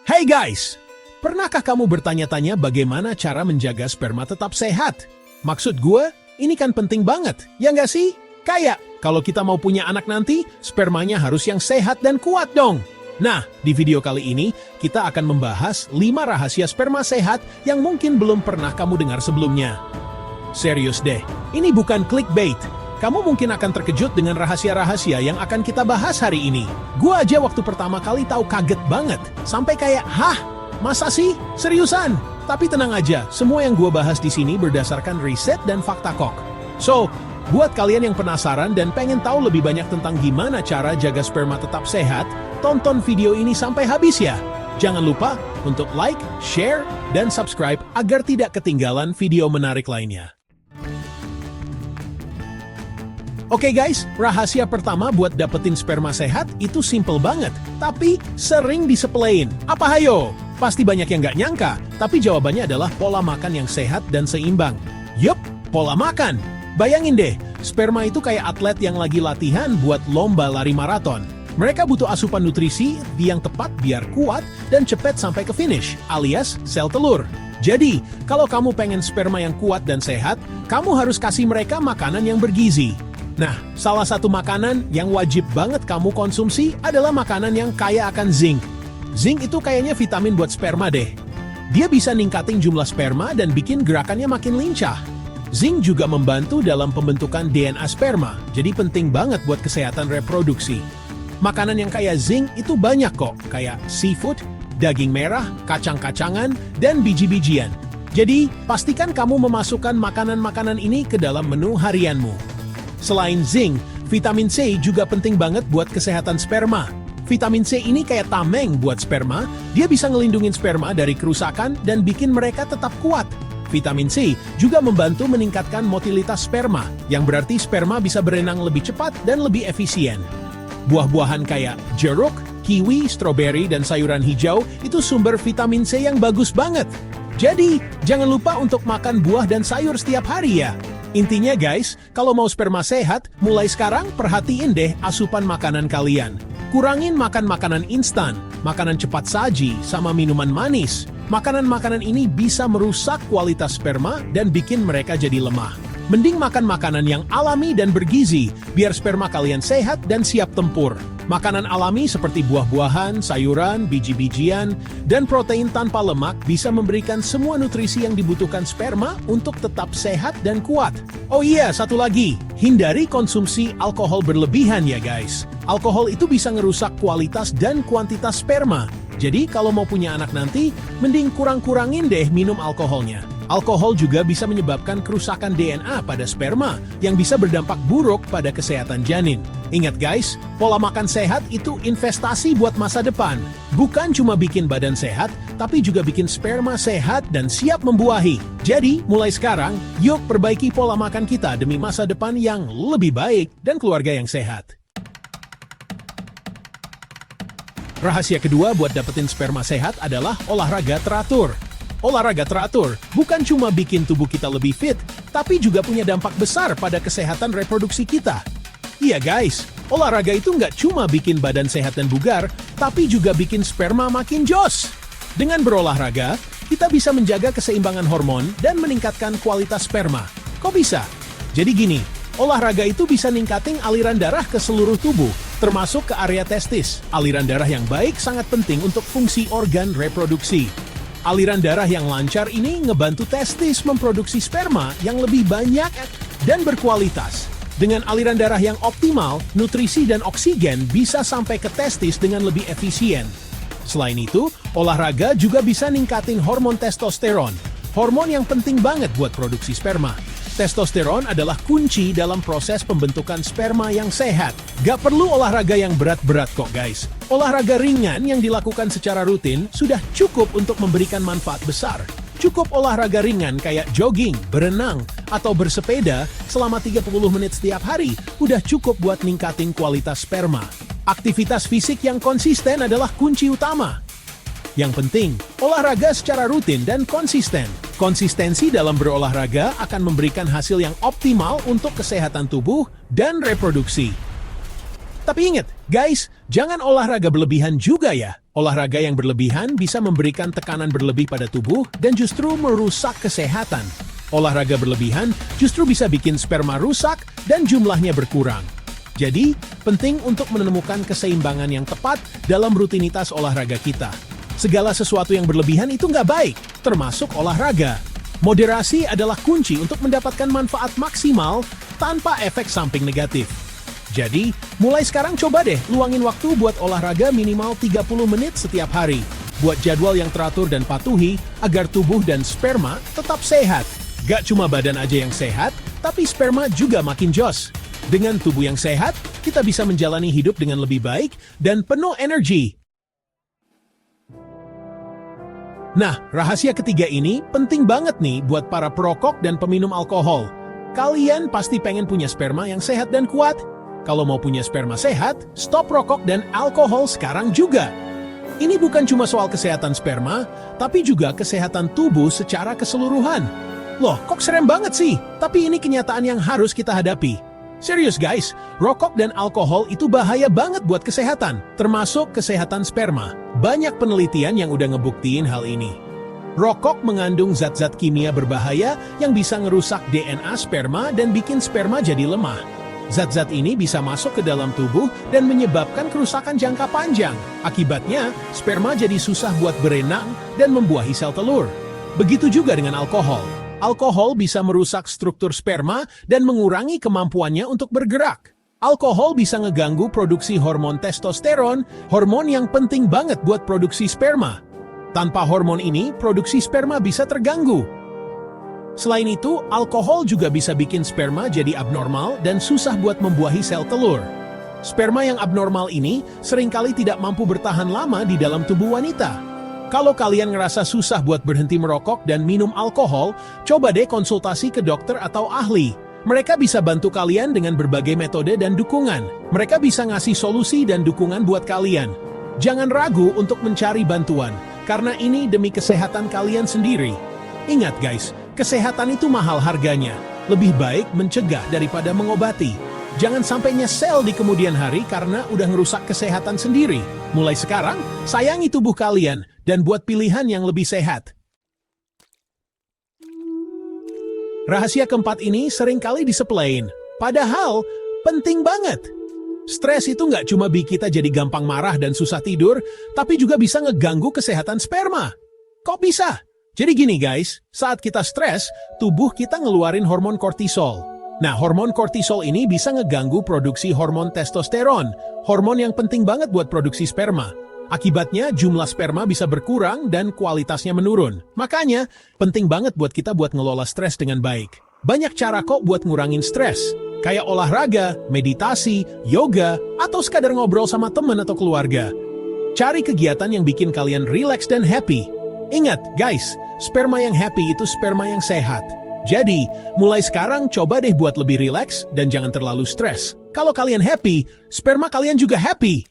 Hey guys! Pernahkah kamu bertanya-tanya bagaimana cara menjaga sperma tetap sehat? Maksud gue, ini kan penting banget, ya nggak sih? Kayak, kalau kita mau punya anak nanti, spermanya harus yang sehat dan kuat dong. Nah, di video kali ini, kita akan membahas 5 rahasia sperma sehat yang mungkin belum pernah kamu dengar sebelumnya. Serius deh, ini bukan clickbait. Kamu mungkin akan terkejut dengan rahasia-rahasia yang akan kita bahas hari ini. Gua aja waktu pertama kali tahu kaget banget. Sampai kayak, hah? Masa sih? Seriusan? Tapi tenang aja, semua yang gua bahas di sini berdasarkan riset dan fakta kok. So, buat kalian yang penasaran dan pengen tahu lebih banyak tentang gimana cara jaga sperma tetap sehat, tonton video ini sampai habis ya. Jangan lupa untuk like, share, dan subscribe agar tidak ketinggalan video menarik lainnya. Oke guys, rahasia pertama buat dapetin sperma sehat itu simple banget, tapi sering disepelein. Apa hayo? Pasti banyak yang nggak nyangka, tapi jawabannya adalah pola makan yang sehat dan seimbang. Yup, pola makan. Bayangin deh, sperma itu kayak atlet yang lagi latihan buat lomba lari maraton. Mereka butuh asupan nutrisi yang tepat biar kuat dan cepat sampai ke finish, alias sel telur. Jadi, kalau kamu pengen sperma yang kuat dan sehat, kamu harus kasih mereka makanan yang bergizi. Nah, salah satu makanan yang wajib banget kamu konsumsi adalah makanan yang kaya akan zinc. Zinc itu kayaknya vitamin buat sperma deh. Dia bisa ningkatin jumlah sperma dan bikin gerakannya makin lincah. Zinc juga membantu dalam pembentukan DNA sperma, jadi penting banget buat kesehatan reproduksi. Makanan yang kaya zinc itu banyak kok, kayak seafood, daging merah, kacang-kacangan, dan biji-bijian. Jadi, pastikan kamu memasukkan makanan-makanan ini ke dalam menu harianmu. Selain zinc, vitamin C juga penting banget buat kesehatan sperma. Vitamin C ini kayak tameng buat sperma, dia bisa ngelindungin sperma dari kerusakan dan bikin mereka tetap kuat. Vitamin C juga membantu meningkatkan motilitas sperma, yang berarti sperma bisa berenang lebih cepat dan lebih efisien. Buah-buahan kayak jeruk, kiwi, stroberi, dan sayuran hijau itu sumber vitamin C yang bagus banget. Jadi, jangan lupa untuk makan buah dan sayur setiap hari ya. Intinya guys, kalau mau sperma sehat, mulai sekarang perhatiin deh asupan makanan kalian. Kurangin makan makanan instan, makanan cepat saji, sama minuman manis. Makanan-makanan ini bisa merusak kualitas sperma dan bikin mereka jadi lemah. Mending makan makanan yang alami dan bergizi, biar sperma kalian sehat dan siap tempur. Makanan alami seperti buah-buahan, sayuran, biji-bijian, dan protein tanpa lemak bisa memberikan semua nutrisi yang dibutuhkan sperma untuk tetap sehat dan kuat. Oh iya, satu lagi, hindari konsumsi alkohol berlebihan ya guys. Alkohol itu bisa ngerusak kualitas dan kuantitas sperma. Jadi kalau mau punya anak nanti, mending kurang-kurangin deh minum alkoholnya. Alkohol juga bisa menyebabkan kerusakan DNA pada sperma yang bisa berdampak buruk pada kesehatan janin. Ingat guys, pola makan sehat itu investasi buat masa depan. Bukan cuma bikin badan sehat, tapi juga bikin sperma sehat dan siap membuahi. Jadi, mulai sekarang, yuk perbaiki pola makan kita demi masa depan yang lebih baik dan keluarga yang sehat. Rahasia kedua buat dapetin sperma sehat adalah olahraga teratur. Olahraga teratur bukan cuma bikin tubuh kita lebih fit, tapi juga punya dampak besar pada kesehatan reproduksi kita. Iya guys, olahraga itu nggak cuma bikin badan sehat dan bugar, tapi juga bikin sperma makin jos. Dengan berolahraga, kita bisa menjaga keseimbangan hormon dan meningkatkan kualitas sperma. Kok bisa? Jadi gini, olahraga itu bisa ningkatin aliran darah ke seluruh tubuh, termasuk ke area testis. Aliran darah yang baik sangat penting untuk fungsi organ reproduksi. Aliran darah yang lancar ini ngebantu testis memproduksi sperma yang lebih banyak dan berkualitas. Dengan aliran darah yang optimal, nutrisi dan oksigen bisa sampai ke testis dengan lebih efisien. Selain itu, olahraga juga bisa ningkatin hormon testosteron, hormon yang penting banget buat produksi sperma. Testosteron adalah kunci dalam proses pembentukan sperma yang sehat. Gak perlu olahraga yang berat-berat kok guys. Olahraga ringan yang dilakukan secara rutin sudah cukup untuk memberikan manfaat besar. Cukup olahraga ringan kayak jogging, berenang, atau bersepeda selama 30 menit setiap hari udah cukup buat ningkatin kualitas sperma. Aktivitas fisik yang konsisten adalah kunci utama. Yang penting, olahraga secara rutin dan konsisten. Konsistensi dalam berolahraga akan memberikan hasil yang optimal untuk kesehatan tubuh dan reproduksi. Tapi ingat, guys, jangan olahraga berlebihan juga ya. Olahraga yang berlebihan bisa memberikan tekanan berlebih pada tubuh dan justru merusak kesehatan. Olahraga berlebihan justru bisa bikin sperma rusak dan jumlahnya berkurang. Jadi, penting untuk menemukan keseimbangan yang tepat dalam rutinitas olahraga kita. Segala sesuatu yang berlebihan itu nggak baik, termasuk olahraga. Moderasi adalah kunci untuk mendapatkan manfaat maksimal tanpa efek samping negatif. Jadi, mulai sekarang coba deh luangin waktu buat olahraga minimal 30 menit setiap hari. Buat jadwal yang teratur dan patuhi agar tubuh dan sperma tetap sehat. Gak cuma badan aja yang sehat, tapi sperma juga makin jos. Dengan tubuh yang sehat, kita bisa menjalani hidup dengan lebih baik dan penuh energi. Nah, rahasia ketiga ini penting banget nih buat para perokok dan peminum alkohol. Kalian pasti pengen punya sperma yang sehat dan kuat. Kalau mau punya sperma sehat, stop rokok dan alkohol sekarang juga. Ini bukan cuma soal kesehatan sperma, tapi juga kesehatan tubuh secara keseluruhan. Loh, kok serem banget sih? Tapi ini kenyataan yang harus kita hadapi. Serius guys, rokok dan alkohol itu bahaya banget buat kesehatan, termasuk kesehatan sperma. Banyak penelitian yang udah ngebuktiin hal ini. Rokok mengandung zat-zat kimia berbahaya yang bisa ngerusak DNA sperma dan bikin sperma jadi lemah. Zat-zat ini bisa masuk ke dalam tubuh dan menyebabkan kerusakan jangka panjang. Akibatnya, sperma jadi susah buat berenang dan membuahi sel telur. Begitu juga dengan alkohol. Alkohol bisa merusak struktur sperma dan mengurangi kemampuannya untuk bergerak. Alkohol bisa ngeganggu produksi hormon testosteron, hormon yang penting banget buat produksi sperma. Tanpa hormon ini, produksi sperma bisa terganggu. Selain itu, alkohol juga bisa bikin sperma jadi abnormal dan susah buat membuahi sel telur. Sperma yang abnormal ini seringkali tidak mampu bertahan lama di dalam tubuh wanita. Kalau kalian ngerasa susah buat berhenti merokok dan minum alkohol, coba deh konsultasi ke dokter atau ahli. Mereka bisa bantu kalian dengan berbagai metode dan dukungan. Mereka bisa ngasih solusi dan dukungan buat kalian. Jangan ragu untuk mencari bantuan, karena ini demi kesehatan kalian sendiri. Ingat guys, kesehatan itu mahal harganya. Lebih baik mencegah daripada mengobati. Jangan sampai nyesel di kemudian hari karena udah ngerusak kesehatan sendiri. Mulai sekarang, sayangi tubuh kalian dan buat pilihan yang lebih sehat. Rahasia keempat ini seringkali disepelein. Padahal, penting banget. Stres itu nggak cuma bikin kita jadi gampang marah dan susah tidur, tapi juga bisa ngeganggu kesehatan sperma. Kok bisa? Jadi gini guys, saat kita stres, tubuh kita ngeluarin hormon kortisol. Nah, hormon kortisol ini bisa ngeganggu produksi hormon testosteron, hormon yang penting banget buat produksi sperma. Akibatnya, jumlah sperma bisa berkurang dan kualitasnya menurun. Makanya, penting banget buat kita buat ngelola stres dengan baik. Banyak cara kok buat ngurangin stres. Kayak olahraga, meditasi, yoga, atau sekadar ngobrol sama teman atau keluarga. Cari kegiatan yang bikin kalian rileks dan happy. Ingat, guys, sperma yang happy itu sperma yang sehat. Jadi, mulai sekarang coba deh buat lebih rileks dan jangan terlalu stres. Kalau kalian happy, sperma kalian juga happy.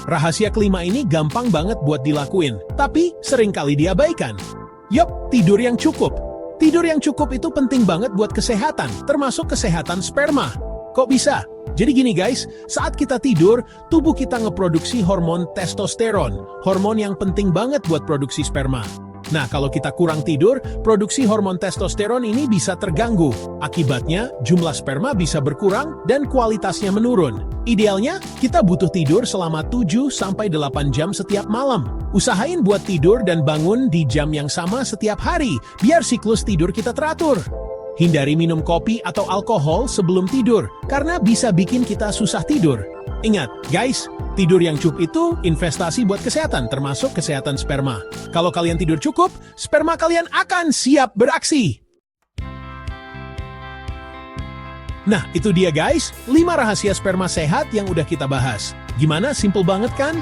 Rahasia kelima ini gampang banget buat dilakuin, tapi seringkali diabaikan. Yup, tidur yang cukup. Tidur yang cukup itu penting banget buat kesehatan, termasuk kesehatan sperma. Kok bisa? Jadi gini guys, saat kita tidur, tubuh kita ngeproduksi hormon testosteron, hormon yang penting banget buat produksi sperma. Nah, kalau kita kurang tidur, produksi hormon testosteron ini bisa terganggu. Akibatnya, jumlah sperma bisa berkurang dan kualitasnya menurun. Idealnya, kita butuh tidur selama 7-8 jam setiap malam. Usahain buat tidur dan bangun di jam yang sama setiap hari, biar siklus tidur kita teratur. Hindari minum kopi atau alkohol sebelum tidur, karena bisa bikin kita susah tidur. Ingat, guys, tidur yang cukup itu investasi buat kesehatan, termasuk kesehatan sperma. Kalau kalian tidur cukup, sperma kalian akan siap beraksi. Nah, itu dia guys, 5 rahasia sperma sehat yang udah kita bahas. Gimana? Simple banget kan?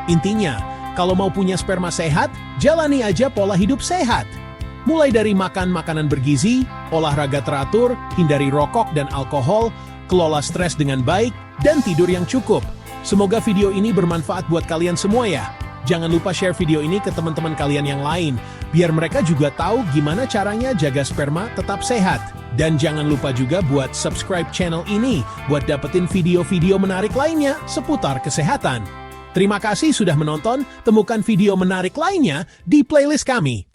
Intinya, kalau mau punya sperma sehat, jalani aja pola hidup sehat. Mulai dari makan makanan bergizi, olahraga teratur, hindari rokok dan alkohol, kelola stres dengan baik, dan tidur yang cukup. Semoga video ini bermanfaat buat kalian semua ya. Jangan lupa share video ini ke teman-teman kalian yang lain, biar mereka juga tahu gimana caranya jaga sperma tetap sehat. Dan jangan lupa juga buat subscribe channel ini buat dapetin video-video menarik lainnya seputar kesehatan. Terima kasih sudah menonton, temukan video menarik lainnya di playlist kami.